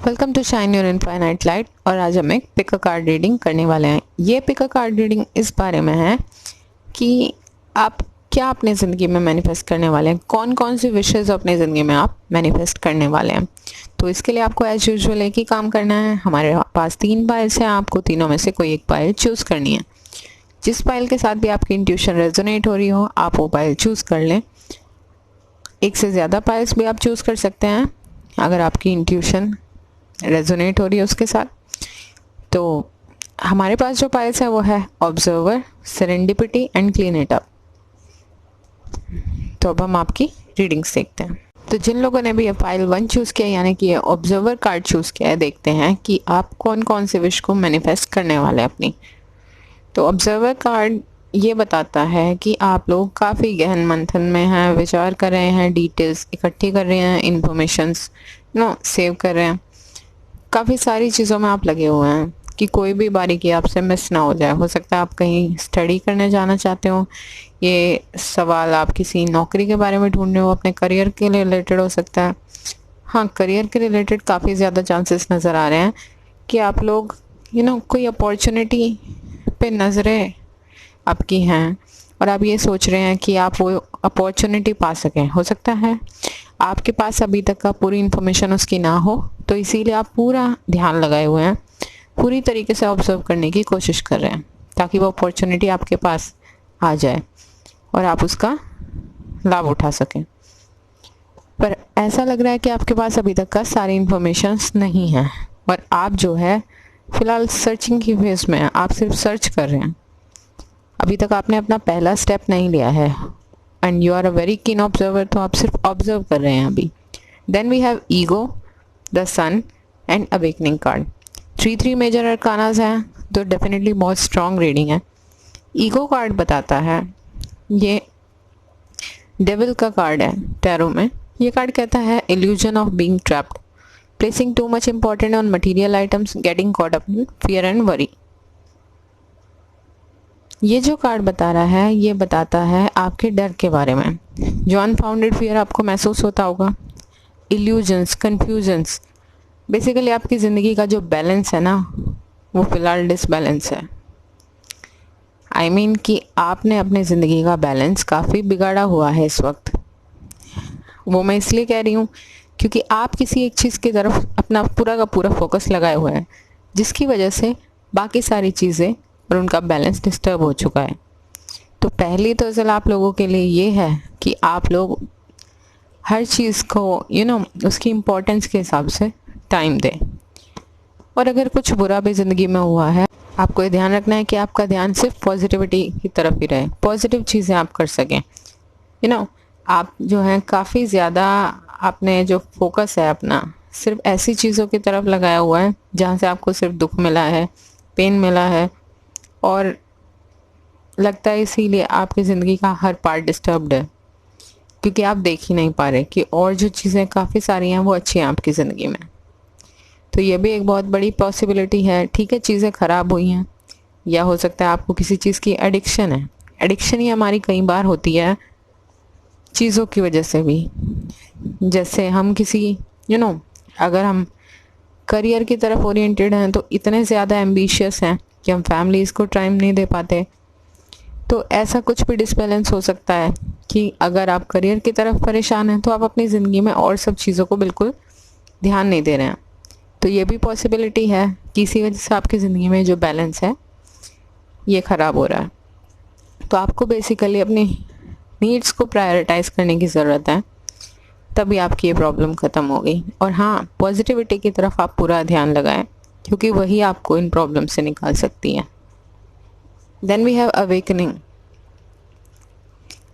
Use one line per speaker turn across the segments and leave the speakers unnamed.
Welcome to shine your infinite light. और आज हम एक पिक अ कार्ड रीडिंग करने वाले हैं। ये पिक अ कार्ड रीडिंग इस बारे में है कि आप क्या अपने ज़िंदगी में मैनिफेस्ट करने वाले हैं, कौन कौन सी विशेज़ अपनी ज़िंदगी में आप मैनिफेस्ट करने वाले हैं। तो इसके लिए आपको एज यूजुअल एक ही काम करना है। हमारे पास 3 पाइल्स हैं, आपको तीनों में से कोई एक पाइल चूज़ करनी है। जिस पाइल के साथ भी आपकी इंट्यूशन रेजोनेट हो रही हो आप वो पाइल चूज़ कर लें। एक से ज़्यादा पाइल्स भी आप चूज़ कर सकते हैं अगर आपकी इंट्यूशन रेजोनेट हो रही है उसके साथ। तो हमारे पास जो पाइल्स है वो है observer, serendipity and clean it up. तो अब हम आपकी रीडिंग्स देखते हैं। तो जिन लोगों ने भी ये पाइल 1 चूज़ किया यानी कि ये ऑब्जर्वर कार्ड चूज़ किया है, देखते हैं कि आप कौन कौन से विश को मैनिफेस्ट करने वाले हैं अपनी। तो ऑब्जर्वर कार्ड ये बताता है कि आप लोग काफ़ी गहन मंथन में हैं, विचार कर रहे हैं, डिटेल्स इकट्ठी कर रहे हैं, इंफॉर्मेशंस सेव कर रहे हैं। काफ़ी सारी चीज़ों में आप लगे हुए हैं कि कोई भी बारीकी आपसे मिस ना हो जाए। हो सकता है आप कहीं स्टडी करने जाना चाहते हो, ये सवाल आप किसी नौकरी के बारे में ढूंढ रहे हो, अपने करियर के रिलेटेड हो सकता है। हाँ, करियर के रिलेटेड काफ़ी ज़्यादा चांसेस नज़र आ रहे हैं कि आप लोग कोई अपॉर्चुनिटी पे नज़रें आपकी हैं और आप ये सोच रहे हैं कि आप वो अपॉर्चुनिटी पा सकें। हो सकता है आपके पास अभी तक का पूरी इन्फॉर्मेशन उसकी ना हो, तो इसीलिए आप पूरा ध्यान लगाए हुए हैं, पूरी तरीके से ऑब्जर्व करने की कोशिश कर रहे हैं ताकि वो अपॉर्चुनिटी आपके पास आ जाए और आप उसका लाभ उठा सकें। पर ऐसा लग रहा है कि आपके पास अभी तक का सारी इन्फॉर्मेशंस नहीं है और आप जो है फ़िलहाल सर्चिंग की फेज में हैं। आप सिर्फ सर्च कर रहे हैं, अभी तक आपने अपना पहला स्टेप नहीं लिया है। And you are a very keen observer, तो आप सिर्फ ऑब्जर्व कर रहे हैं अभी। Then we have ego, the sun and awakening card. 3 major arcanas हैं, तो डेफिनेटली बहुत स्ट्रॉन्ग रीडिंग है। ईगो कार्ड बताता है, ये डेविल का कार्ड है टैरो में। ये कार्ड कहता है illusion of being trapped, placing too much important on material items, getting caught up in fear and worry. ये जो कार्ड बता रहा है ये बताता है आपके डर के बारे में, जो अनफाउंडेड फियर आपको महसूस होता होगा, इल्यूजन्स, कन्फ्यूजन्स। बेसिकली आपकी ज़िंदगी का जो बैलेंस है ना वो फ़िलहाल डिसबैलेंस है। आई मीन कि आपने अपनी ज़िंदगी का बैलेंस काफ़ी बिगाड़ा हुआ है इस वक्त। वो मैं इसलिए कह रही हूँ क्योंकि आप किसी एक चीज़ की तरफ अपना पूरा का पूरा फोकस लगाए हुए हैं, जिसकी वजह से बाकी सारी चीज़ें और उनका बैलेंस डिस्टर्ब हो चुका है। तो पहली तो असल आप लोगों के लिए ये है कि आप लोग हर चीज़ को उसकी इम्पोर्टेंस के हिसाब से टाइम दें। और अगर कुछ बुरा भी ज़िंदगी में हुआ है, आपको ये ध्यान रखना है कि आपका ध्यान सिर्फ पॉजिटिविटी की तरफ ही रहे, पॉजिटिव चीज़ें आप कर सकें। आप जो हैं काफ़ी ज़्यादा आपने जो फोकस है अपना सिर्फ ऐसी चीज़ों की तरफ लगाया हुआ है जहाँ से आपको सिर्फ दुख मिला है, पेन मिला है, और लगता है इसीलिए आपकी ज़िंदगी का हर पार्ट डिस्टर्ब्ड है क्योंकि आप देख ही नहीं पा रहे कि और जो चीज़ें काफ़ी सारी हैं वो अच्छी हैं आपकी ज़िंदगी में। तो ये भी एक बहुत बड़ी पॉसिबिलिटी है। ठीक है, चीज़ें ख़राब हुई हैं, या हो सकता है आपको किसी चीज़ की एडिक्शन है। एडिक्शन ही हमारी कई बार होती है चीज़ों की वजह से भी। जैसे हम किसी अगर हम करियर की तरफ ओरिएंटेड हैं तो इतने ज़्यादा एम्बिशियस हैं कि हम फैमिलीज़ को टाइम नहीं दे पाते। तो ऐसा कुछ भी डिसबैलेंस हो सकता है कि अगर आप करियर की तरफ परेशान हैं तो आप अपनी ज़िंदगी में और सब चीज़ों को बिल्कुल ध्यान नहीं दे रहे हैं। तो ये भी पॉसिबिलिटी है कि इसी वजह से आपकी ज़िंदगी में जो बैलेंस है ये ख़राब हो रहा है। तो आपको बेसिकली अपनी नीड्स को प्रायोरिटाइज़ करने की ज़रूरत है, तभी आपकी ये प्रॉब्लम ख़त्म होगी। और हाँ, पॉजिटिविटी की तरफ आप पूरा ध्यान लगाएं क्योंकि वही आपको इन प्रॉब्लम से निकाल सकती है। Then we have awakening.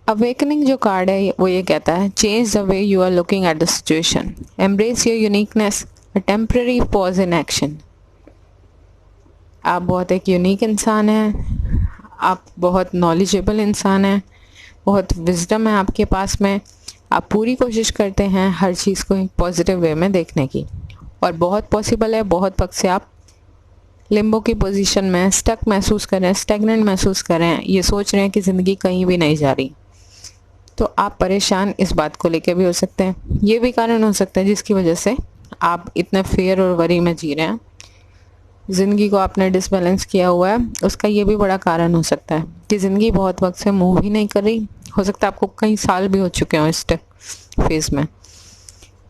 Awakening जो कार्ड है वो ये कहता है change the way you are looking at the situation, embrace your uniqueness, a temporary pause in action. आप बहुत एक यूनिक इंसान हैं, आप बहुत नॉलेजेबल इंसान हैं, बहुत विजडम है आपके पास में। आप पूरी कोशिश करते हैं हर चीज़ को एक पॉजिटिव वे में देखने की, और बहुत पॉसिबल है बहुत वक्त से आप लिम्बो की पोजीशन में स्टक महसूस कर रहे हैं, स्टैग्नेंट महसूस कर रहे हैं, ये सोच रहे हैं कि ज़िंदगी कहीं भी नहीं जा रही। तो आप परेशान इस बात को लेकर भी हो सकते हैं। ये भी कारण हो सकता है जिसकी वजह से आप इतने फेयर और वरी में जी रहे हैं, ज़िंदगी को आपने डिसबैलेंस किया हुआ है, उसका ये भी बड़ा कारण हो सकता है कि ज़िंदगी बहुत वक्त से मूव ही नहीं कर रही। हो सकता है आपको कई साल भी हो चुके हों इस फेज़ में,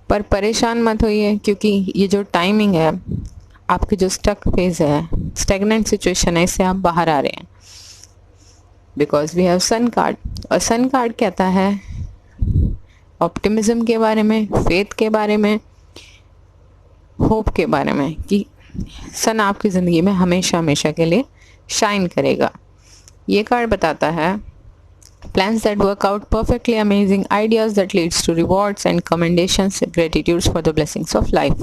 पर परेशान मत होइए, क्योंकि ये जो टाइमिंग है, आपकी जो स्टक फेज़ है, स्टेगनेंट सिचुएशन है, इससे आप बाहर आ रहे हैं। Because we have sun card, और सन कार्ड कहता है ऑप्टिमिज्म के बारे में, फेथ के बारे में, होप के बारे में, कि सन आपकी ज़िंदगी में हमेशा हमेशा के लिए शाइन करेगा। ये कार्ड बताता है plans that work out perfectly, amazing ideas that leads to rewards and commendations, gratitudes for the blessings of life।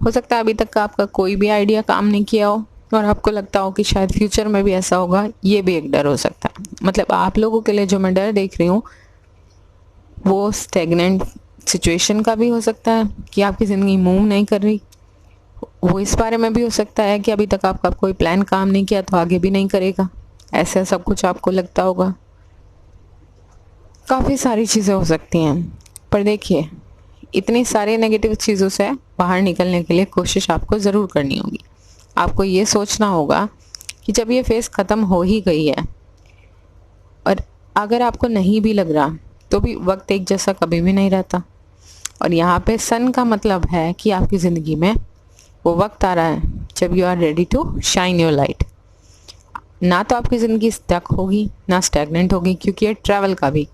हो सकता है अभी तक का आपका कोई भी आइडिया काम नहीं किया हो और आपको लगता हो कि शायद फ्यूचर में भी ऐसा होगा, ये भी एक डर हो सकता है। मतलब आप लोगों के लिए जो मैं डर देख रही हूँ वो स्टेगनेंट सिचुएशन का भी हो सकता है कि आपकी ज़िंदगी मूव नहीं कर रही, वो इस बारे में भी हो सकता है कि अभी तक आपका कोई प्लान काम नहीं किया तो आगे भी नहीं करेगा, ऐसा सब कुछ आपको लगता होगा। काफ़ी सारी चीज़ें हो सकती हैं, पर देखिए इतनी सारी नेगेटिव चीज़ों से बाहर निकलने के लिए कोशिश आपको ज़रूर करनी होगी। आपको ये सोचना होगा कि जब ये फेज़ ख़त्म हो ही गई है, और अगर आपको नहीं भी लग रहा तो भी वक्त एक जैसा कभी भी नहीं रहता, और यहाँ पे सन का मतलब है कि आपकी ज़िंदगी में वो वक्त आ रहा है जब you are ready to shine your light. ना तो आपकी ज़िंदगी स्टक होगी ना स्टैगनेंट होगी, क्योंकि ये ट्रैवल का भी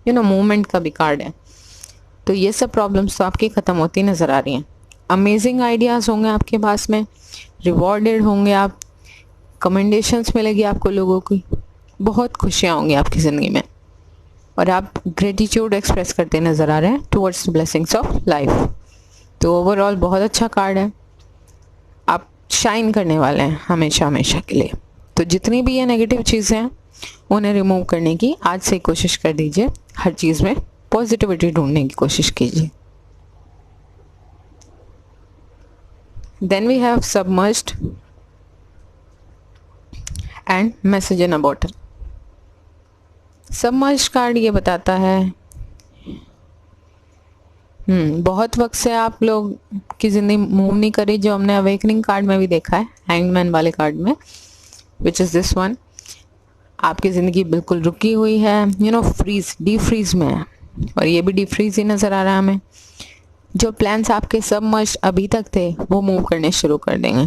मूवमेंट का भी कार्ड है। तो ये सब प्रॉब्लम्स तो आपकी ख़त्म होती नज़र आ रही हैं। अमेजिंग आइडियाज़ होंगे आपके पास में, रिवॉर्डेड होंगे आप, कमेंडेशंस मिलेगी आपको लोगों की, बहुत खुशियाँ होंगी आपकी ज़िंदगी में, और आप ग्रेटिट्यूड एक्सप्रेस करते नज़र आ रहे हैं towards the blessings of life. तो ओवरऑल बहुत अच्छा कार्ड है, आप शाइन करने वाले हैं हमेशा हमेशा के लिए। तो जितनी भी ये नेगेटिव चीज़ें हैं उन्हें रिमूव करने की आज से कोशिश कर दीजिए, हर चीज़ में पॉजिटिविटी ढूंढने की कोशिश कीजिए। Then we have submerged and message in a bottle. Submerged card ये बताता है बहुत वक्त से आप लोग की ज़िंदगी मूव नहीं करी, जो हमने अवेकनिंग कार्ड में भी देखा है, हैंगमैन वाले कार्ड में, विच इज़ दिस वन। आपकी ज़िंदगी बिल्कुल रुकी हुई है, फ्रीज, डी फ्रीज में है, और ये भी डी फ्रीज ही नज़र आ रहा है हमें। जो प्लान्स आपके सबमर्ज्ड अभी तक थे वो मूव करने शुरू कर देंगे,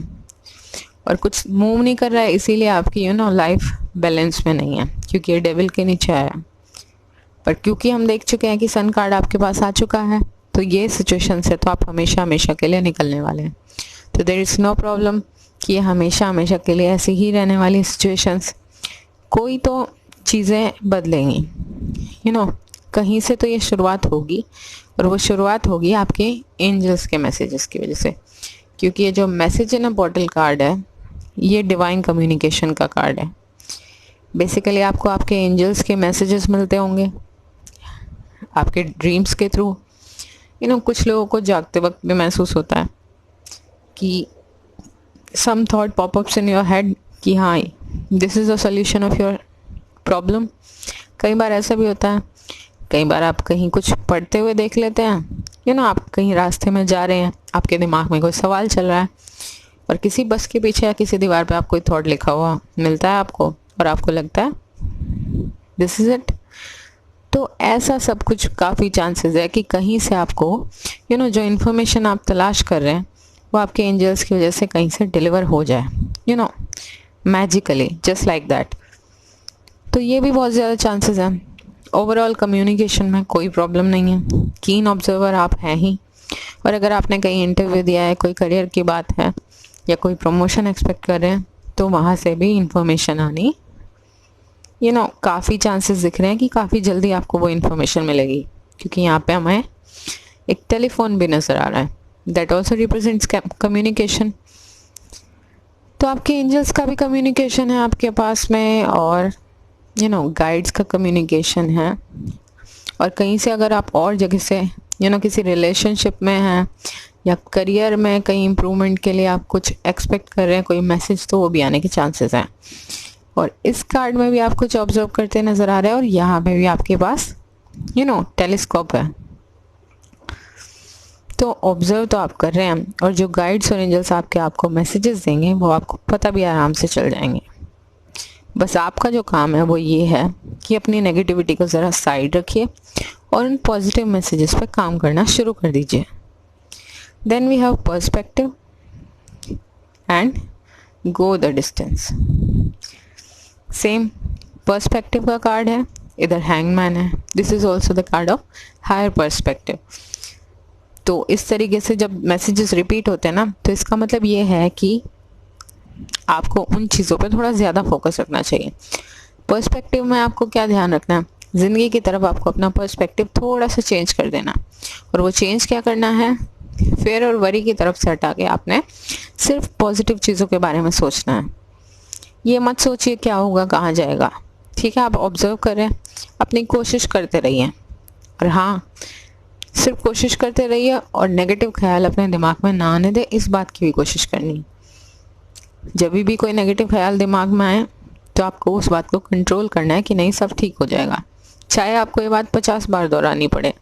और कुछ मूव नहीं कर रहा है इसीलिए आपकी लाइफ बैलेंस में नहीं है, क्योंकि ये डेविल के नीचे आया। पर क्योंकि हम देख चुके हैं कि सन कार्ड आपके पास आ चुका है, तो ये सिचुएशन से तो आप हमेशा हमेशा के लिए निकलने वाले हैं। तो देयर इज़ नो प्रॉब्लम कि ये हमेशा हमेशा के लिए ऐसी ही रहने वाली सिचुएशंस। कोई तो चीज़ें बदलेंगी, कहीं से तो ये शुरुआत होगी, और वो शुरुआत होगी आपके एंजल्स के मैसेजेस की वजह से, क्योंकि ये जो message in a bottle card है ये डिवाइन कम्युनिकेशन का कार्ड है। बेसिकली आपको आपके एंजल्स के मैसेजेस मिलते होंगे आपके ड्रीम्स के थ्रू। कुछ लोगों को जागते वक्त भी महसूस होता है कि some thought popups in your head कि हाँ this is a solution of your problem. कई बार ऐसा भी होता है, कई बार आप कहीं कुछ पढ़ते हुए देख लेते हैं, आप कहीं रास्ते में जा रहे हैं, आपके दिमाग में कोई सवाल चल रहा है, और किसी बस के पीछे या किसी दीवार पे आप कोई थॉट लिखा हुआ मिलता है आपको, और आपको लगता है दिस इज़ इट। तो ऐसा सब कुछ काफ़ी चांसेस है कि कहीं से आपको जो इन्फॉर्मेशन आप तलाश कर रहे हैं वो आपके एंजल्स की वजह से कहीं से डिलीवर हो जाए, मैजिकली, जस्ट लाइक दैट। तो ये भी बहुत ज़्यादा चांसेस हैं। ओवरऑल कम्युनिकेशन में कोई प्रॉब्लम नहीं है, कीन ऑब्जर्वर आप हैं ही, और अगर आपने कहीं इंटरव्यू दिया है, कोई करियर की बात है या कोई प्रमोशन एक्सपेक्ट कर रहे हैं, तो वहाँ से भी इंफॉर्मेशन आनी काफ़ी चांसेस दिख रहे हैं कि काफ़ी जल्दी आपको वो इन्फॉर्मेशन मिलेगी, क्योंकि यहाँ पे हमें एक टेलीफोन भी नज़र आ रहा है, दैट ऑल्सो रिप्रेजेंट्स कम्युनिकेशन। तो आपके एंजल्स का भी कम्युनिकेशन है आपके पास में, और गाइड्स का कम्युनिकेशन है, और कहीं से अगर आप और जगह से किसी रिलेशनशिप में हैं या करियर में कहीं इम्प्रूवमेंट के लिए आप कुछ एक्सपेक्ट कर रहे हैं कोई मैसेज, तो वो भी आने के चांसेस हैं। और इस कार्ड में भी आप कुछ ऑब्जर्व करते नज़र आ रहे हैं, और यहाँ पे भी आपके पास टेलीस्कोप है। तो तो ऑब्जर्व तो आप कर रहे हैं, और जो गाइड्स और एंजल्स आपको मैसेजेस देंगे वो आपको पता भी आराम से चल जाएंगे। बस आपका जो काम है वो ये है कि अपनी नेगेटिविटी को ज़रा साइड रखिए और उन पॉजिटिव मैसेजेस पे काम करना शुरू कर दीजिए। Then we have perspective and go the distance. Same perspective का कार्ड है, इधर हैंगमैन है। This is also the card of higher perspective. तो इस तरीके से जब मैसेजेस रिपीट होते हैं ना, तो इसका मतलब ये है कि आपको उन चीज़ों पे थोड़ा ज़्यादा फोकस रखना चाहिए। पर्सपेक्टिव में आपको क्या ध्यान रखना है, ज़िंदगी की तरफ आपको अपना पर्सपेक्टिव थोड़ा सा चेंज कर देना। और वो चेंज क्या करना है, फेयर और वरी की तरफ से हटा के आपने सिर्फ पॉजिटिव चीज़ों के बारे में सोचना है। ये मत सोचिए क्या होगा, कहाँ जाएगा। ठीक है, आप ऑब्जर्व करें, अपनी कोशिश करते रहिए। और हाँ, सिर्फ कोशिश करते रहिए और नेगेटिव ख्याल अपने दिमाग में ना आने दे, इस बात की भी कोशिश करनी। जब भी कोई नेगेटिव ख्याल दिमाग में आए तो आपको उस बात को कंट्रोल करना है कि नहीं, सब ठीक हो जाएगा, चाहे आपको ये बात 50 बार दोहरानी पड़े।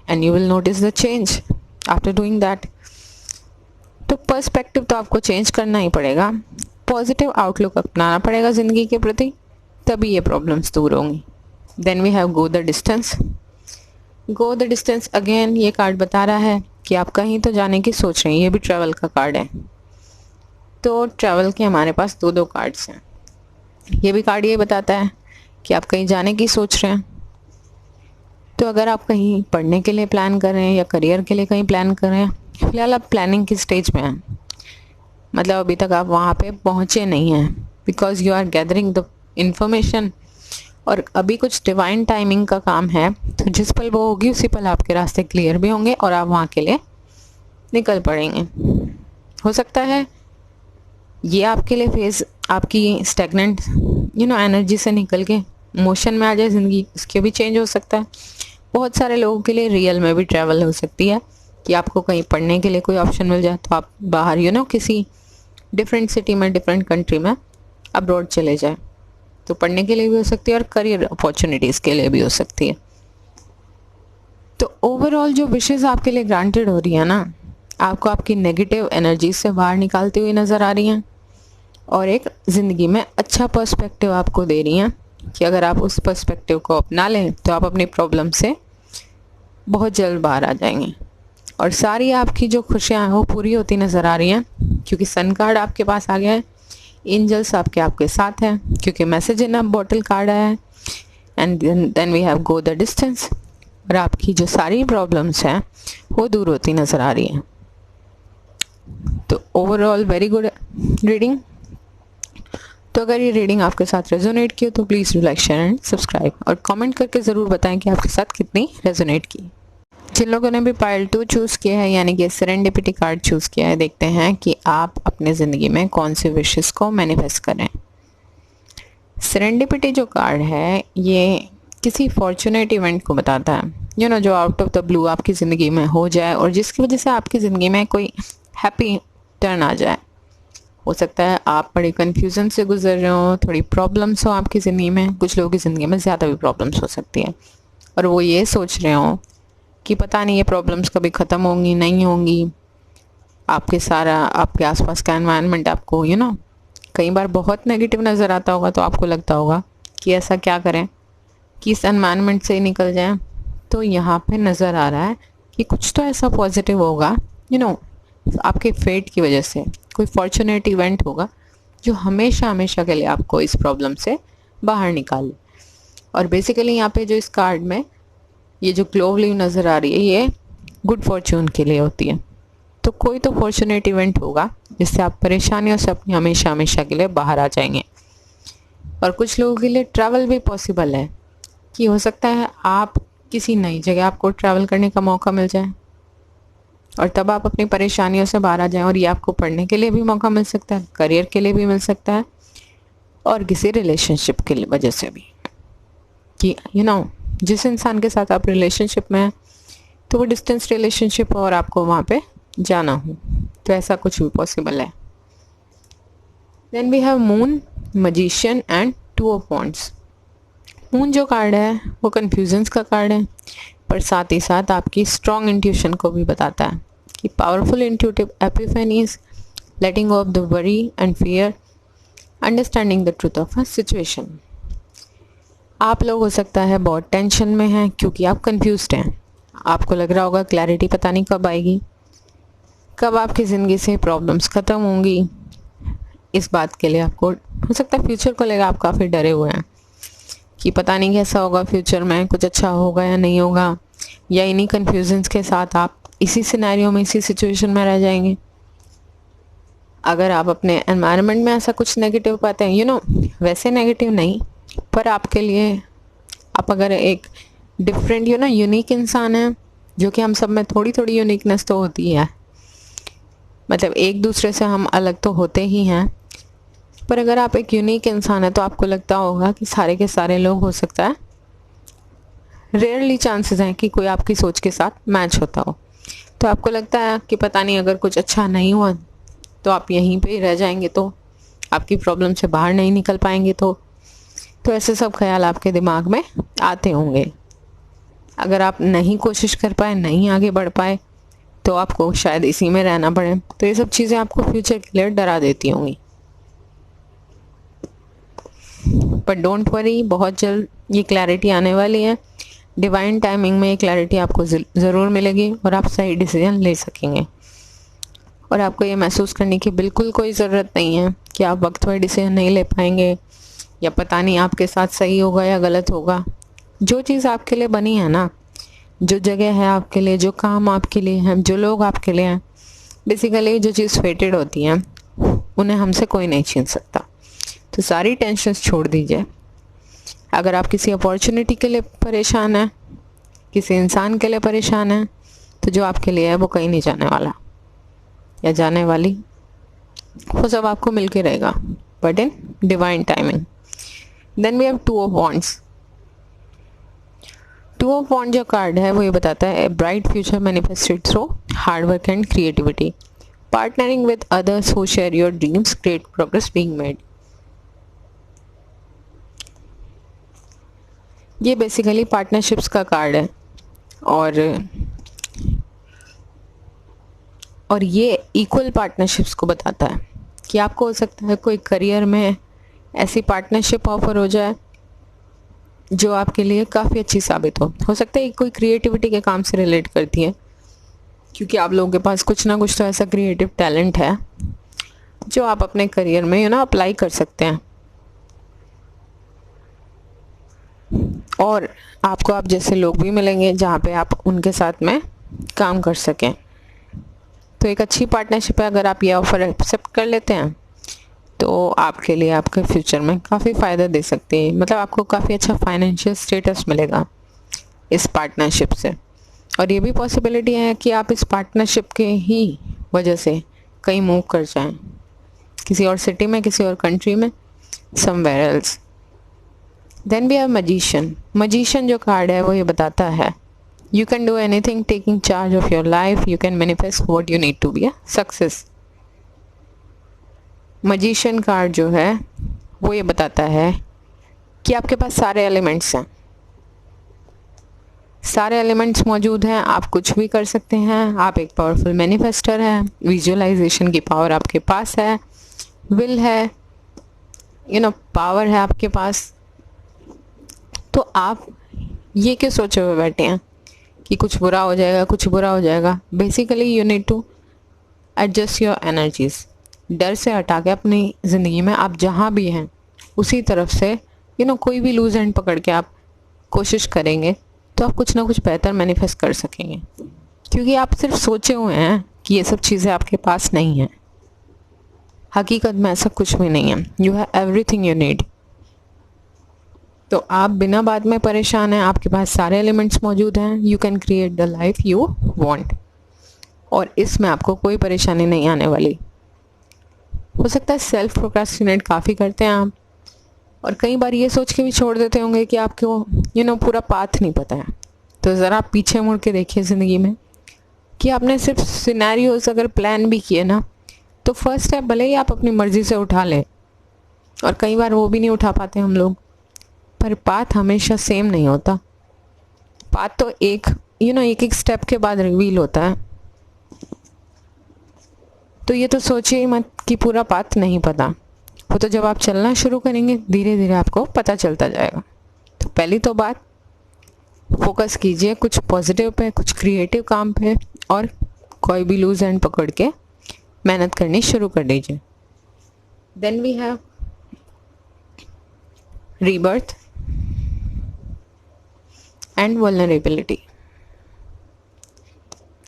And you will notice the change after doing that. तो पर्सपेक्टिव तो आपको चेंज करना ही पड़ेगा, पॉजिटिव आउटलुक अपनाना पड़ेगा ज़िंदगी के प्रति, तभी ये प्रॉब्लम्स दूर होंगी। Then we have go the distance. Go the distance again ये कार्ड बता रहा है कि आप कहीं तो जाने की सोच रहे हैं। ये भी ट्रैवल का कार्ड है। तो ट्रैवल के हमारे पास दो कार्ड्स हैं। ये भी कार्ड ये बताता है कि आप कहीं जाने की सोच रहे हैं। तो अगर आप कहीं पढ़ने के लिए प्लान कर रहे हैं या करियर के लिए कहीं प्लान कर रहे हैं, फिलहाल आप प्लानिंग की स्टेज में हैं, मतलब अभी तक आप वहाँ पे पहुँचे नहीं हैं, because you are gathering the information. और अभी कुछ डिवाइन टाइमिंग का काम है, तो जिस पल वो होगी उसी पल आपके रास्ते क्लियर भी होंगे और आप वहाँ के लिए निकल पड़ेंगे। हो सकता है ये आपके लिए फेज आपकी स्टैग्नेंट एनर्जी से निकल के मोशन में आ जाए ज़िंदगी, उसके भी चेंज हो सकता है। बहुत सारे लोगों के लिए रियल में भी ट्रैवल हो सकती है कि आपको कहीं पढ़ने के लिए कोई ऑप्शन मिल जाए तो आप बाहर किसी डिफरेंट सिटी में, डिफरेंट कंट्री में अब्रॉड चले जाए, तो पढ़ने के लिए भी हो सकती है और करियर अपॉर्चुनिटीज़ के लिए भी हो सकती है। तो ओवरऑल जो विशेज़ आपके लिए ग्रांटेड हो रही है ना, आपको आपकी नेगेटिव एनर्जी से बाहर निकालती हुई नज़र आ रही हैं और एक ज़िंदगी में अच्छा पर्सपेक्टिव आपको दे रही हैं कि अगर आप उस पर्सपेक्टिव को अपना लें तो आप अपनी प्रॉब्लम से बहुत जल्द बाहर आ जाएंगे और सारी आपकी जो खुशियाँ हैं वो पूरी होती नज़र आ रही हैं, क्योंकि सन कार्ड आपके पास आ गया है, एंजल्स आपके साथ हैं, क्योंकि message in a bottle card आया है, and then we have go the distance. और आपकी जो सारी प्रॉब्लम्स हैं वो दूर होती नज़र आ रही हैं। तो ओवरऑल वेरी गुड रीडिंग। तो अगर ये रीडिंग आपके साथ रेजोनेट की हो तो please do like, share and subscribe, और कमेंट करके ज़रूर बताएं कि आपके साथ कितनी रेजोनेट की। जिन लोगों ने भी पाइल 2 चूज़ किया है, यानी कि सेरेंडिपिटी कार्ड चूज़ किया है, देखते हैं कि आप अपने ज़िंदगी में कौन से विशेस को मैनिफेस्ट करें। सेरेंडिपिटी जो कार्ड है ये किसी फॉर्चुनेट इवेंट को बताता है, जो आउट ऑफ द ब्लू आपकी ज़िंदगी में हो जाए और जिसकी वजह से आपकी ज़िंदगी में कोई हैप्पी टर्न आ जाए। हो सकता है आप बड़ी कन्फ्यूज़न से गुजर रहे हो, थोड़ी प्रॉब्लम्स हो आपकी ज़िंदगी में, कुछ लोगों की ज़िंदगी में ज़्यादा भी प्रॉब्लम्स हो सकती है और वो ये सोच रहे हो कि पता नहीं ये प्रॉब्लम्स कभी ख़त्म होंगी नहीं होंगी। आपके आसपास का एनवायरनमेंट आपको कई बार बहुत नेगेटिव नज़र आता होगा, तो आपको लगता होगा कि ऐसा क्या करें कि इस एनवायरनमेंट से ही निकल जाएं। तो यहाँ पे नज़र आ रहा है कि कुछ तो ऐसा पॉजिटिव होगा, आपके फेट की वजह से कोई फॉर्चुनेट इवेंट होगा जो हमेशा हमेशा के लिए आपको इस प्रॉब्लम से बाहर निकाले। और बेसिकली यहाँ पे जो इस कार्ड में ये जो ग्लोव लीव नज़र आ रही है, ये गुड फॉर्चून के लिए होती है। तो कोई तो फॉर्चुनेट इवेंट होगा जिससे आप परेशानियों से अपनी हमेशा हमेशा के लिए बाहर आ जाएंगे। और कुछ लोगों के लिए ट्रैवल भी पॉसिबल है कि हो सकता है आप किसी नई जगह आपको ट्रैवल करने का मौका मिल जाए और तब आप अपनी परेशानियों से बाहर आ जाएं। और ये आपको पढ़ने के लिए भी मौका मिल सकता है, करियर के लिए भी मिल सकता है, और किसी रिलेशनशिप के वजह से भी कि जिस इंसान के साथ आप रिलेशनशिप में हैं तो वो डिस्टेंस रिलेशनशिप और आपको वहाँ पे जाना हो, तो ऐसा कुछ भी पॉसिबल है। Then we have moon, magician and 2 of wands. Moon जो कार्ड है वो कन्फ्यूजन्स का कार्ड है, पर साथ ही साथ आपकी स्ट्रॉन्ग इंट्यूशन को भी बताता है कि powerful intuitive epiphanies, letting go of the worry and fear, understanding the truth of a situation। आप लोग हो सकता है बहुत टेंशन में हैं क्योंकि आप कंफ्यूज्ड हैं। आपको लग रहा होगा क्लैरिटी पता नहीं कब आएगी, कब आपकी ज़िंदगी से प्रॉब्लम्स ख़त्म होंगी। इस बात के लिए आपको हो सकता है फ्यूचर को लेकर आप काफ़ी डरे हुए हैं कि पता नहीं कैसा होगा फ्यूचर में, कुछ अच्छा होगा या नहीं होगा, या इन्हीं कन्फ्यूजन्स के साथ आप इसी सिनेरियो में, इसी सिचुएशन में रह जाएंगे। अगर आप अपने एनवायरनमेंट में ऐसा कुछ नेगेटिव पाते हैं, वैसे नेगेटिव नहीं, पर आपके लिए आप अगर एक डिफरेंट यूनिक इंसान है, जो कि हम सब में थोड़ी थोड़ी यूनिकनेस तो होती है, मतलब एक दूसरे से हम अलग तो होते ही हैं, पर अगर आप एक यूनिक इंसान है तो आपको लगता होगा कि सारे के सारे लोग हो सकता है, रेयरली चांसेस हैं कि कोई आपकी सोच के साथ मैच होता हो। तो आपको लगता है कि पता नहीं अगर कुछ अच्छा नहीं हुआ तो आप यहीं पे ही रह जाएंगे, तो आपकी प्रॉब्लम से बाहर नहीं निकल पाएंगे। तो ऐसे सब ख्याल आपके दिमाग में आते होंगे। अगर आप नहीं कोशिश कर पाए, नहीं आगे बढ़ पाए, तो आपको शायद इसी में रहना पड़े। तो ये सब चीज़ें आपको फ्यूचर के लिए डरा देती होंगी। पर डोंट वरी, बहुत जल्द ये क्लैरिटी आने वाली है। डिवाइन टाइमिंग में ये क्लैरिटी आपको ज़रूर मिलेगी और आप सही डिसीजन ले सकेंगे। और आपको ये महसूस करने की बिल्कुल कोई ज़रूरत नहीं है कि आप वक्त पर डिसीजन नहीं ले पाएंगे या पता नहीं आपके साथ सही होगा या गलत होगा। जो चीज़ आपके लिए बनी है ना, जो जगह है आपके लिए, जो काम आपके लिए हैं, जो लोग आपके लिए हैं, बेसिकली जो चीज़ फेटेड होती हैं उन्हें हमसे कोई नहीं छीन सकता। तो सारी टेंशन छोड़ दीजिए। अगर आप किसी अपॉर्चुनिटी के लिए परेशान हैं, किसी इंसान के लिए परेशान हैं, तो जो आपके लिए है वो कहीं नहीं जाने वाला या जाने वाली, वो सब आपको मिल के रहेगा, but in divine timing. Then we have two of wands. Two of wand जो कार्ड है वो ये बताता है, a bright future manifested through hard work and creativity, partnering with others who share your dreams, great progress being made. ये basically partnerships का card है और ये इक्वल पार्टनरशिप्स को बताता है कि आपको हो सकता है कोई करियर में ऐसी पार्टनरशिप ऑफर हो जाए जो आपके लिए काफ़ी अच्छी साबित हो सकता है कोई क्रिएटिविटी के काम से रिलेट करती है, क्योंकि आप लोगों के पास कुछ ना कुछ तो ऐसा क्रिएटिव टैलेंट है जो आप अपने करियर में अप्लाई कर सकते हैं, और आपको आप जैसे लोग भी मिलेंगे जहाँ पे आप उनके साथ में काम कर सकें। तो एक अच्छी पार्टनरशिप है। अगर आप ये ऑफ़र एक्सेप्ट कर लेते हैं तो आपके लिए आपके फ्यूचर में काफ़ी फ़ायदा दे सकते हैं, मतलब आपको काफ़ी अच्छा फाइनेंशियल स्टेटस मिलेगा इस पार्टनरशिप से। और ये भी पॉसिबिलिटी है कि आप इस पार्टनरशिप के ही वजह से कहीं मूव कर जाएं, किसी और सिटी में, किसी और कंट्री में, somewhere else. Then we have magician. Magician जो कार्ड है वो ये बताता है, you can do anything taking charge of your life, you can manifest what you need to be a success. Magician card जो है वो ये बताता है कि आपके पास सारे एलिमेंट्स हैं, सारे एलिमेंट्स मौजूद हैं, आप कुछ भी कर सकते हैं। आप एक पावरफुल मैनिफेस्टर हैं, विजुअलाइजेशन की पावर आपके पास है, विल है, पावर है आपके पास। तो आप ये क्यों सोचे हुए बैठे हैं कि कुछ बुरा हो जाएगा, कुछ बुरा हो जाएगा। Basically you need to adjust your energies. डर से हटा के अपनी ज़िंदगी में आप जहाँ भी हैं उसी तरफ से कोई भी लूज एंड पकड़ के आप कोशिश करेंगे तो आप कुछ ना कुछ बेहतर मैनिफेस्ट कर सकेंगे, क्योंकि आप सिर्फ सोचे हुए हैं कि ये सब चीज़ें आपके पास नहीं हैं। हकीकत में ऐसा कुछ भी नहीं है। You have everything you need. तो आप बिना बाद में परेशान हैं, आपके पास सारे एलिमेंट्स मौजूद हैं। You can create the life you want, और इसमें आपको कोई परेशानी नहीं आने वाली। हो सकता है सेल्फ प्रोक्रास्टिनेट काफ़ी करते हैं आप, और कई बार ये सोच के भी छोड़ देते होंगे कि आपको पूरा पाथ नहीं पता है। तो ज़रा आप पीछे मुड़ के देखिए ज़िंदगी में कि आपने सिर्फ सिनेरियोज अगर प्लान भी किए ना, तो फर्स्ट स्टेप भले ही आप अपनी मर्ज़ी से उठा लें, और कई बार वो भी नहीं उठा पाते हम लोग, पर पाथ हमेशा सेम नहीं होता। पाथ तो एक एक एक स्टेप के बाद रिवील होता है, तो ये तो सोचिए ही मत कि पूरा पाथ नहीं पता। वो तो जब आप चलना शुरू करेंगे धीरे धीरे आपको पता चलता जाएगा। तो पहली तो बात, फोकस कीजिए कुछ पॉजिटिव पे, कुछ क्रिएटिव काम पे, और कोई भी लूज एंड पकड़ के मेहनत करनी शुरू कर दीजिए। Then we have rebirth and vulnerability.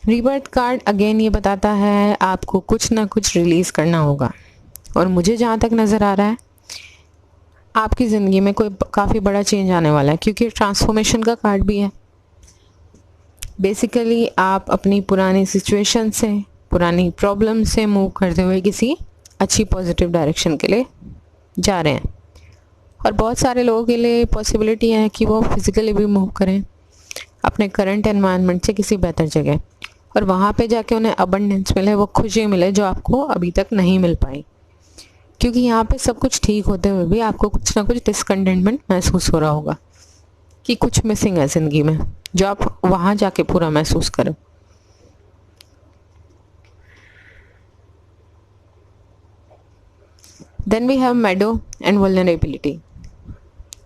Rebirth card again ये बताता है आपको कुछ ना कुछ रिलीज करना होगा, और मुझे जहाँ तक नज़र आ रहा है आपकी ज़िंदगी में कोई काफ़ी बड़ा चेंज आने वाला है, क्योंकि ट्रांसफॉर्मेशन का कार्ड भी है। बेसिकली आप अपनी पुरानी सिचुएशन से, पुरानी प्रॉब्लम से मूव करते हुए किसी अच्छी पॉजिटिव डायरेक्शन के लिए जा रहे हैं। और बहुत सारे लोगों के लिए पॉसिबिलिटी है कि वो फिज़िकली भी मूव करें अपने करंट एनवायरनमेंट से किसी बेहतर जगह, और वहाँ पे जाके उन्हें अबंडेंस मिले, वो खुशी मिले जो आपको अभी तक नहीं मिल पाई। क्योंकि यहाँ पे सब कुछ ठीक होते हुए भी आपको कुछ ना कुछ डिसकंटेंटमेंट महसूस हो रहा होगा कि कुछ मिसिंग है ज़िंदगी में, जो आप वहाँ जाके पूरा महसूस करें। Then we have meadow and vulnerability.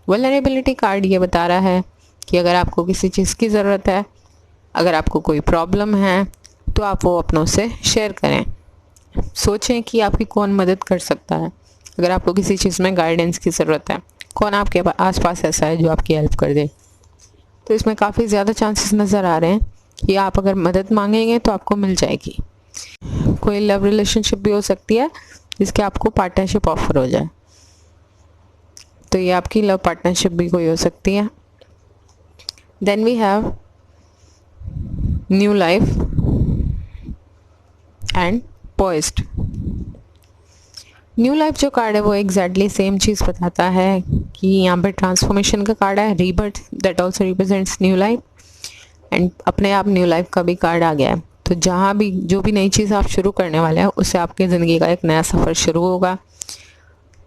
Vulnerability card ये बता रहा है कि अगर आपको किसी चीज़ की ज़रूरत है, अगर आपको कोई प्रॉब्लम है, तो आप वो अपनों से शेयर करें। सोचें कि आपकी कौन मदद कर सकता है। अगर आपको किसी चीज़ में गाइडेंस की ज़रूरत है, कौन आपके आसपास ऐसा है जो आपकी हेल्प कर दे। तो इसमें काफ़ी ज़्यादा चांसेस नज़र आ रहे हैं कि आप अगर मदद मांगेंगे तो आपको मिल जाएगी। कोई लव रिलेशनशिप भी हो सकती है जिसके आपको पार्टनरशिप ऑफर हो जाए, तो ये आपकी लव पार्टनरशिप भी कोई हो सकती है। Then we have new life and poised. New life जो कार्ड है वो एग्जैक्टली सेम चीज़ बताता है कि यहाँ पे ट्रांसफॉर्मेशन का कार्ड है, rebirth that also represents new life, and अपने आप न्यू लाइफ का भी कार्ड आ गया है। तो जहाँ भी जो भी नई चीज़ आप शुरू करने वाले हैं उससे आपकी ज़िंदगी का एक नया सफ़र शुरू होगा,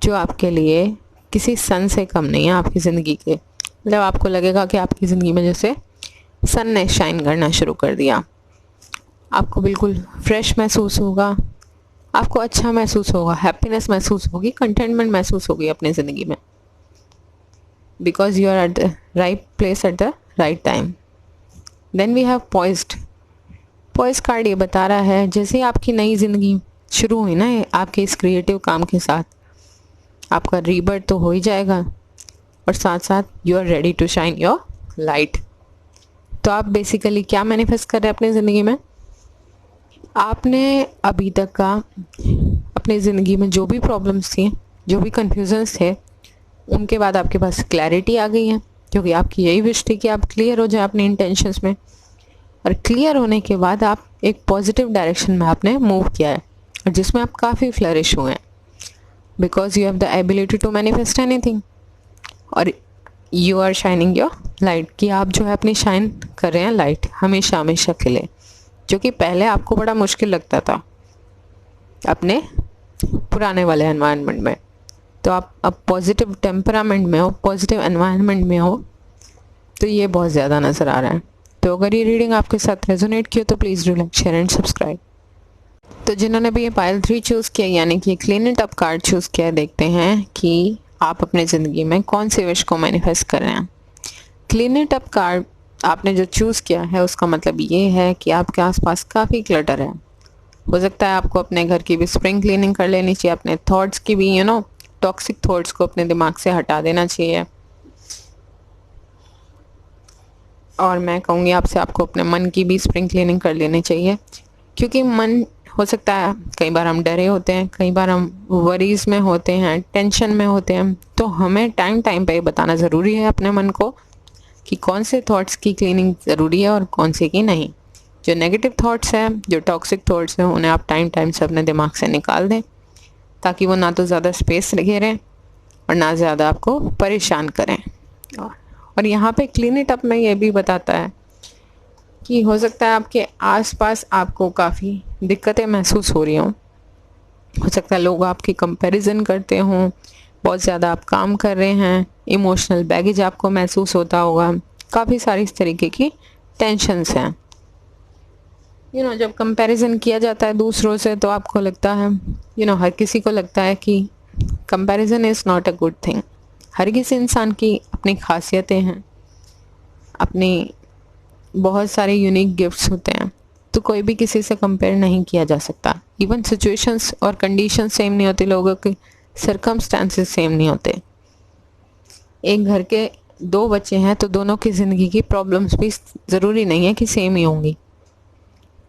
जो आपके लिए किसी सन से कम नहीं है आपकी ज़िंदगी के। मतलब आपको लगेगा कि आपकी ज़िंदगी में जैसे सन ने शाइन करना शुरू कर दिया। आपको बिल्कुल फ्रेश महसूस होगा, आपको अच्छा महसूस होगा, हैप्पीनेस महसूस होगी, कंटेंटमेंट महसूस होगी अपनी ज़िंदगी में, because you are at the right place at the right time. Then we have poised. Poise card ये बता रहा है जैसे ही आपकी नई ज़िंदगी शुरू हुई ना आपके इस क्रिएटिव काम के साथ, आपका रीबर्थ तो हो ही जाएगा, और साथ साथ you are ready to shine your light. तो आप बेसिकली क्या मैनिफेस्ट कर रहे हैं अपनी ज़िंदगी में? आपने अभी तक का अपनी ज़िंदगी में जो भी प्रॉब्लम्स थी, जो भी कन्फ्यूजन्स थे, उनके बाद आपके पास क्लैरिटी आ गई है, क्योंकि आपकी यही विश थी कि आप क्लियर हो जाए अपने इंटेंशंस में। और क्लियर होने के बाद आप एक पॉजिटिव डायरेक्शन में आपने मूव किया है, और जिसमें आप काफ़ी फ्लरिश हुए हैं, because you have the ability to manifest anything, और you are shining your light, कि आप जो है अपनी शाइन कर रहे हैं लाइट हमेशा हमेशा के लिए, जो कि पहले आपको बड़ा मुश्किल लगता था अपने पुराने वाले एनवायरनमेंट में। तो आप अब पॉजिटिव टेम्परामेंट में हो, पॉजिटिव एनवायरनमेंट में हो, तो ये बहुत ज़्यादा नज़र आ रहा है। तो अगर ये रीडिंग आपके साथ रेजोनेट किया तो please do like, share and subscribe. तो जिन्होंने भी ये पाइल 3 चूज़ किया, यानी कि clean it up card choose किया, देखते हैं कि आप अपने ज़िंदगी में कौन सी विश को मैनिफेस्ट कर रहे हैं। क्लीन इट अप कार्ड आपने जो चूज़ किया है उसका मतलब ये है कि आपके आसपास काफ़ी क्लटर है। हो सकता है आपको अपने घर की भी स्प्रिंग क्लीनिंग कर लेनी चाहिए, अपने थॉट्स की भी, टॉक्सिक थॉट्स को अपने दिमाग से हटा देना चाहिए। और मैं कहूँगी आपसे आपको अपने मन की भी स्प्रिंग क्लीनिंग कर लेनी चाहिए, क्योंकि मन, हो सकता है कई बार हम डरे होते हैं, कई बार हम वरीज में होते हैं, टेंशन में होते हैं, तो हमें टाइम टाइम पे बताना ज़रूरी है अपने मन को कि कौन से थॉट्स की क्लीनिंग ज़रूरी है और कौन से की नहीं। जो नेगेटिव थॉट्स हैं, जो टॉक्सिक थॉट्स हैं, उन्हें आप टाइम टाइम से अपने दिमाग से निकाल दें, ताकि वो ना तो ज़्यादा स्पेस घेरें और ना ज़्यादा आपको परेशान करें। और यहाँ पे क्लीन इट अप में ये भी बताता है कि हो सकता है आपके आसपास आपको काफ़ी दिक्कतें महसूस हो रही हों। हो सकता है लोग आपकी कंपैरिजन करते हों, बहुत ज़्यादा आप काम कर रहे हैं, इमोशनल बैगेज आपको महसूस होता होगा, काफ़ी सारी इस तरीके की टेंशन्स हैं। जब कंपैरिजन किया जाता है दूसरों से तो आपको लगता है हर किसी को लगता है कि comparison is not a good thing. हर किसी इंसान की अपनी खासियतें हैं, अपनी बहुत सारे यूनिक गिफ्ट्स होते हैं, तो कोई भी किसी से कंपेयर नहीं किया जा सकता। इवन सिचुएशंस और कंडीशंस सेम नहीं होती, लोगों के सर्कमस्टांसेस सेम नहीं होते। एक घर के 2 बच्चे हैं तो दोनों की ज़िंदगी की प्रॉब्लम्स भी ज़रूरी नहीं है कि सेम ही होंगी।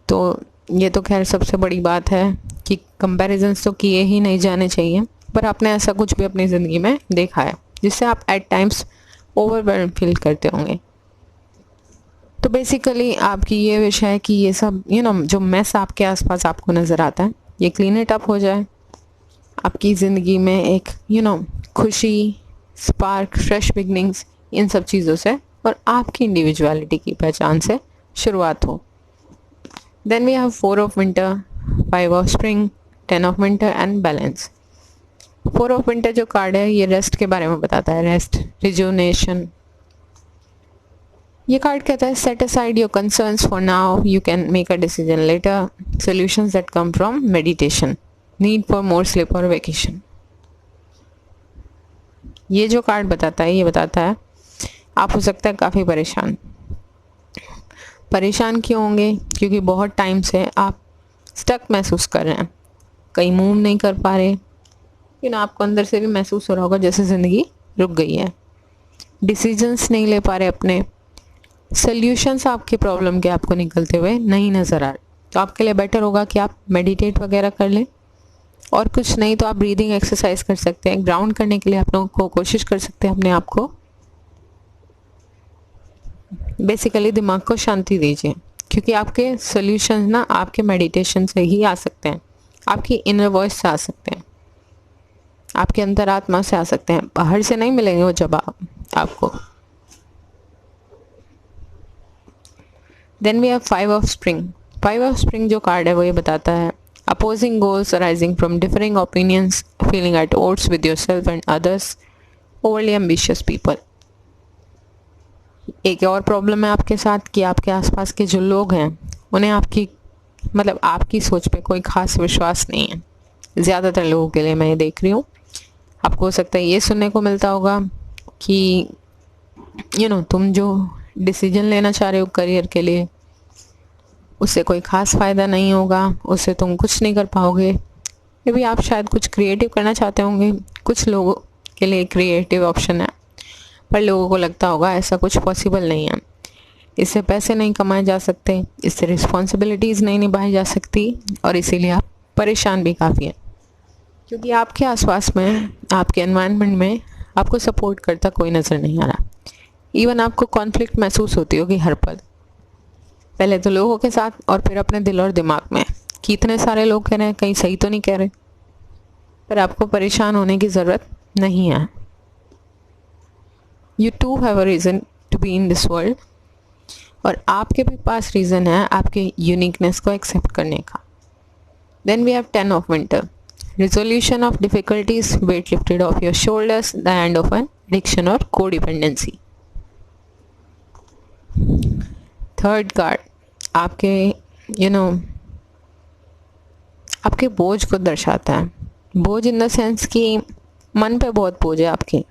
तो ये तो खैर सबसे बड़ी बात है कि कंपैरिजन्स तो किए ही नहीं जाने चाहिए, पर आपने ऐसा कुछ भी अपनी ज़िंदगी में देखा है जिससे आप एट टाइम्स ओवरवेल्म फील करते होंगे। तो बेसिकली आपकी ये विश है कि ये सब जो मैस आपके आसपास आपको नज़र आता है ये क्लीन इट अप हो जाए, आपकी ज़िंदगी में एक खुशी, स्पार्क, फ्रेश बिगनिंग्स, इन सब चीज़ों से और आपकी इंडिविजुअलिटी की पहचान से शुरुआत हो। Then we have 4 of winter, 5 of spring, 10 of winter and balance. 4 of winter जो कार्ड है ये रेस्ट के बारे में बताता है, रेस्ट, रिजुनेशन। ये कार्ड कहता है set aside your concerns for now, you can make a decision later, solutions that come from meditation, need for more sleep और वेकेशन। ये जो कार्ड बताता है ये बताता है आप हो सकता है काफ़ी परेशान क्यों होंगे, क्योंकि बहुत टाइम से आप स्टक महसूस कर रहे हैं, कहीं मूव नहीं कर पा रहे। आपको अंदर से भी महसूस हो रहा होगा जैसे ज़िंदगी रुक गई है, डिसीजंस नहीं ले पा रहे अपने, सल्यूशंस आपके प्रॉब्लम के आपको निकलते हुए नहीं नज़र आ रहे। तो आपके लिए बेटर होगा कि आप मेडिटेट वगैरह कर लें, और कुछ नहीं तो आप ब्रीदिंग एक्सरसाइज कर सकते हैं। ग्राउंड करने के लिए आप लोगों को कोशिश कर सकते हैं अपने आप को, बेसिकली दिमाग को शांति दीजिए, क्योंकि आपके सॉल्यूशंस ना आपके मेडिटेशन से ही आ सकते हैं, आपकी इनर वॉइस से आ सकते हैं, आपके अंतरात्मा से आ सकते हैं, बाहर से नहीं मिलेंगे वो जवाब आपको। Then we have 5 of spring. 5 of spring जो कार्ड है वो ये बताता है opposing goals arising from differing opinions, feeling at odds with yourself and others, overly ambitious people। एक और प्रॉब्लम है आपके साथ कि आपके आसपास के जो लोग हैं उन्हें आपकी सोच पे कोई खास विश्वास नहीं है। ज़्यादातर लोगों के लिए मैं ये देख रही हूँ। आपको हो सकता है ये सुनने को मिलता होगा कि तुम जो डिसीजन लेना चाह रहे हो करियर के लिए उससे कोई ख़ास फ़ायदा नहीं होगा, उससे तुम कुछ नहीं कर पाओगे। मे भी आप शायद कुछ क्रिएटिव करना चाहते होंगे, कुछ लोगों के लिए क्रिएटिव ऑप्शन है, पर लोगों को लगता होगा ऐसा कुछ पॉसिबल नहीं है, इससे पैसे नहीं कमाए जा सकते, इससे रिस्पॉन्सिबिलिटीज़ नहीं निभाई जा सकती, और इसीलिए आप परेशान भी काफ़ी हैं, क्योंकि आपके आसपास में, आपके एनवायरनमेंट में आपको सपोर्ट करता कोई नज़र नहीं आ रहा। इवन आपको कॉन्फ्लिक्ट महसूस होती होगी हर पल, पहले तो लोगों के साथ और फिर अपने दिल और दिमाग में कि इतने सारे लोग कह रहे हैं कहीं सही तो नहीं कह रहे। पर आपको परेशान होने की ज़रूरत नहीं है। You too have a reason to be in this world, और आपके भी पास रीज़न है आपके यूनिकनेस को एक्सेप्ट करने का। Then we have 10 of winter, resolution of difficulties, weight lifted off your shoulders, the end of an addiction और codependency. Third card आपके आपके बोझ को दर्शाता है। बोझ इन द सेंस कि मन पे बहुत बोझ है आपके,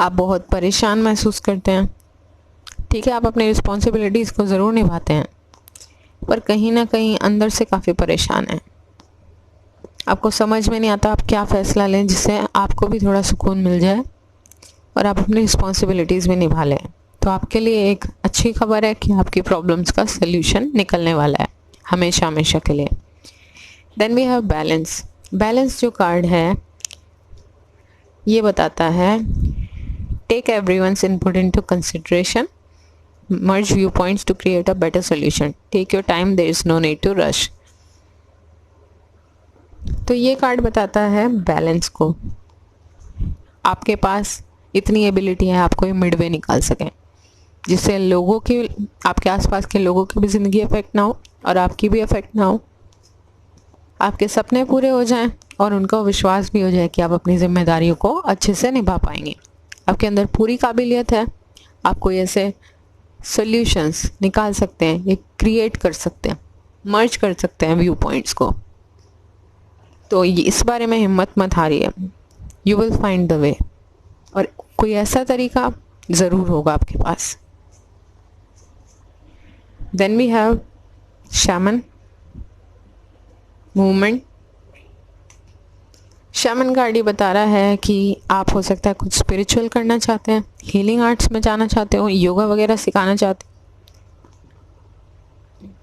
आप बहुत परेशान महसूस करते हैं। ठीक है, आप अपनी रिस्पॉन्सिबिलिटीज़ को ज़रूर निभाते हैं, पर कहीं ना कहीं अंदर से काफ़ी परेशान हैं। आपको समझ में नहीं आता आप क्या फ़ैसला लें जिससे आपको भी थोड़ा सुकून मिल जाए और आप अपनी रिस्पॉन्सिबिलिटीज़ भी निभा लें। तो आपके लिए एक अच्छी खबर है कि आपकी प्रॉब्लम्स का सल्यूशन निकलने वाला है हमेशा हमेशा के लिए। Then we have balance. Balance जो कार्ड है ये बताता है take everyone's input into consideration, merge viewpoints to create a better solution, take your time, there is no need to rush। तो ये कार्ड बताता है बैलेंस को। आपके पास इतनी एबिलिटी है आप कोई मिडवे निकाल सकें जिससे लोगों की, आपके आसपास के लोगों की भी ज़िंदगी अफेक्ट ना हो और आपकी भी अफेक्ट ना हो, आपके सपने पूरे हो जाएं और उनको विश्वास भी हो जाए कि आप अपनी जिम्मेदारियों को अच्छे से निभा पाएंगे। आपके अंदर पूरी काबिलियत है, आप कोई ऐसे सॉल्यूशंस निकाल सकते हैं, ये क्रिएट कर सकते हैं, मर्ज कर सकते हैं व्यू पॉइंट्स को। तो ये इस बारे में हिम्मत मत हारिए, you will find the way, और कोई ऐसा तरीका ज़रूर होगा आपके पास। Then we have shaman movement. Shaman card ये बता रहा है कि आप हो सकता है कुछ स्पिरिचुअल करना चाहते हैं, हीलिंग आर्ट्स में जाना चाहते हो, योगा वगैरह सिखाना चाहते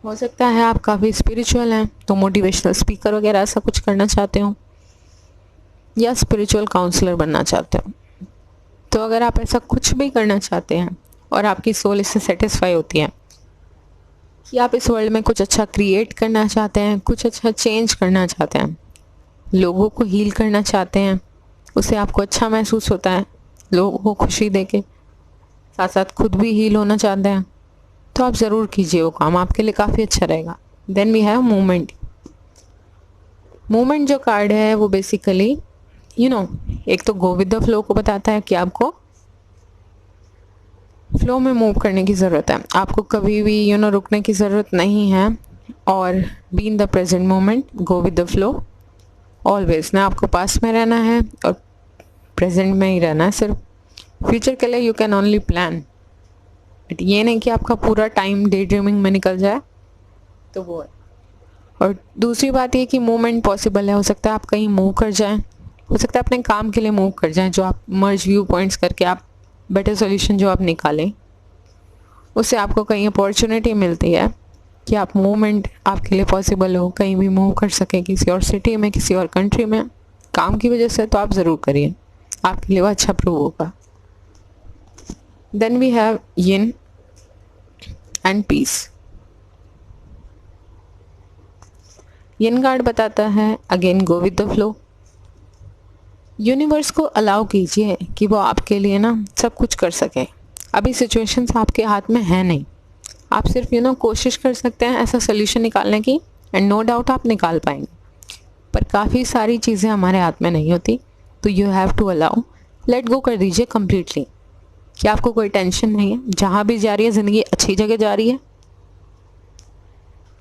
हो सकता है आप काफ़ी स्पिरिचुअल हैं तो मोटिवेशनल स्पीकर वगैरह ऐसा कुछ करना चाहते हो, या स्पिरिचुअल काउंसलर बनना चाहते हो। तो अगर आप ऐसा कुछ भी करना चाहते हैं और आपकी सोल इससे सेटिस्फाई होती है कि आप इस वर्ल्ड में कुछ अच्छा क्रिएट करना चाहते हैं, कुछ अच्छा चेंज करना चाहते हैं, लोगों को हील करना चाहते हैं, उससे आपको अच्छा महसूस होता है, लोगों को खुशी देके साथ साथ खुद भी हील होना चाहते हैं, तो आप ज़रूर कीजिए, वो काम आपके लिए काफ़ी अच्छा रहेगा। Then we have movement. Movement जो कार्ड है वो बेसिकली एक तो गो विद द फ्लो को बताता है कि आपको फ्लो में मूव करने की ज़रूरत है, आपको कभी भी रुकने की ज़रूरत नहीं है, और be in the present moment, go with the flow always. ना आपको पास में रहना है और प्रेजेंट में ही रहना है, सिर्फ फ्यूचर के लिए you can only plan, but ये नहीं कि आपका पूरा टाइम डे ड्रीमिंग में निकल जाए, तो वो है। और दूसरी बात ये कि मूवमेंट पॉसिबल है, हो सकता है आप कहीं मूव कर जाएं, हो सकता है अपने काम के लिए मूव कर जाएं, जो आप मर्ज व्यू पॉइंट्स करके आप बेटर सॉल्यूशन जो आप निकालें, उससे आपको कहीं अपॉर्चुनिटी मिलती है कि आप मूवमेंट आपके लिए पॉसिबल हो, कहीं भी मूव कर सके, किसी और सिटी में, किसी और कंट्री में, काम की वजह से, तो आप ज़रूर करिए, आपके लिए वो अच्छा प्रूव होगा। Then we have yin and peace. Yin card बताता है again go with the flow. Universe को अलाउ कीजिए कि वो आपके लिए सब कुछ कर सके। अभी सिचुएशंस आपके हाथ में है नहीं, आप सिर्फ कोशिश कर सकते हैं ऐसा सोल्यूशन निकालने की, एंड नो डाउट आप निकाल पाएंगे, पर काफ़ी सारी चीज़ें हमारे हाथ में नहीं होती, तो you have to allow, let go कर दीजिए कम्प्लीटली, कि आपको कोई टेंशन नहीं है, जहाँ भी जा रही है ज़िंदगी अच्छी जगह जा रही है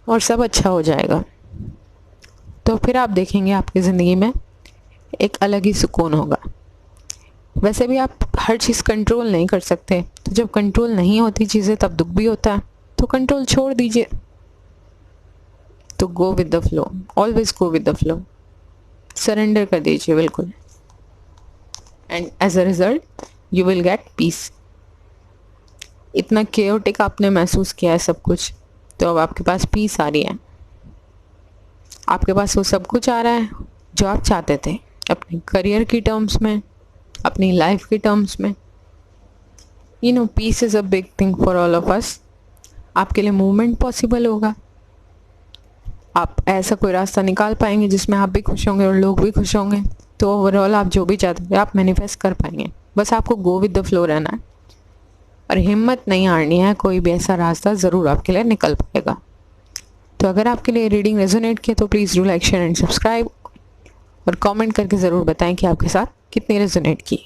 और सब अच्छा हो जाएगा। तो फिर आप देखेंगे आपकी ज़िंदगी में एक अलग ही सुकून होगा। वैसे भी आप हर चीज़ कंट्रोल नहीं कर सकते, तो जब कंट्रोल नहीं होती चीज़ें तब दुख भी होता है, तो कंट्रोल छोड़ दीजिए। तो go with the flow, always go with the flow, surrender कर दीजिए बिल्कुल, and as a result you will get peace. इतना केओटिक आपने महसूस किया है सब कुछ, तो अब आपके पास पीस आ रही है, आपके पास वो सब कुछ आ रहा है जो आप चाहते थे, अपने करियर की टर्म्स में, अपनी लाइफ की टर्म्स में। Peace is a big thing for all of us. आपके लिए मूवमेंट पॉसिबल होगा, आप ऐसा कोई रास्ता निकाल पाएंगे जिसमें आप भी खुश होंगे और लोग भी खुश होंगे, तो ओवरऑल आप जो भी चाहते थे आप मैनिफेस्ट कर पाएंगे। बस आपको गो विद द फ्लो रहना है और हिम्मत नहीं हारनी है, कोई भी ऐसा रास्ता ज़रूर आपके लिए निकल पाएगा। तो अगर आपके लिए रीडिंग रेजोनेट किया तो please do like, share and subscribe, और कमेंट करके ज़रूर बताएं कि आपके साथ कितनी रेजोनेट की।